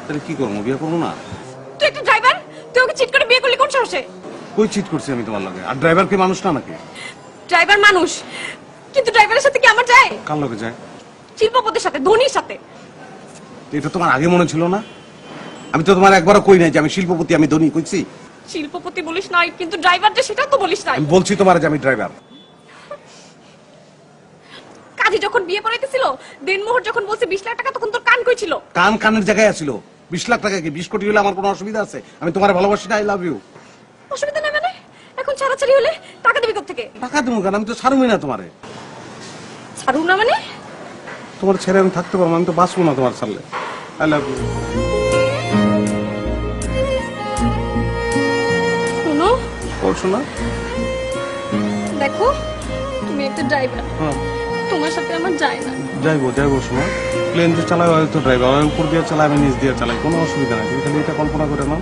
তাহলে কি করবো, বিয়ে করবো না? তুই একটা ড্রাইভার, তুই ওকে চিট করে বিয়ে করলি কোন সাহসে? কই চিট করছি আমি তোমার লাগে? আর ড্রাইভার কি মানুষ না নাকি? ড্রাইভার মানুষ, কিন্তু ড্রাইভারের সাথে কি আমার যায়? কার লগে যায়? শিল্পপতির সাথে, ধোনির সাথে। এটা তোমার আগে মনে ছিল না? আমি তো তোমার একবারও কই নাই যে আমি শিল্পপতি, আমি ধনী, কইছি? শিল্পপতি বলিস নাই, কিন্তু ড্রাইভার যে সেটা তো বলিস নাই। আমি বলছি তোমার যে আমি ড্রাইভার। কাজী যখন বিয়ে পড়াইতেছিল, দেনমোহর যখন বলছে 20 লাখ টাকা, তখন তোর কান কই ছিল? কান কানের জায়গায় আছিল। 20 লাখ টাকা কি 20 কোটি হলে আমার কোনো অসুবিধা আছে? আমি তোমার ভালোবাসি না, আই লাভ ইউ। অসুবিধা নেই মানে? এখন ছাড়াছাড়ি হলে টাকা দিবি কোথা থেকে? টাকা দেবো কেন? আমি তো ছাড়বই না তোমারে। ছাড়ু না মানে? তোমার ছেড়ে আমি থাকতে পারবো না, আমি তো বাঁচবো না তোমার ছাড়লে। I love you. শোনো, বলছো না? দেখো তুমি একটা ড্রাইভার, হ্যাঁ তোমার সাথে আমার যায় না। যাইবো শোনো। প্লেন যে চালাই হয়তো ড্রাইভার, উপর দিয়ে চালাই, আমি নিচ দিয়ে চালাই, কোনো অসুবিধা নাই। তুমি খালি এটা কল্পনা করে নাও।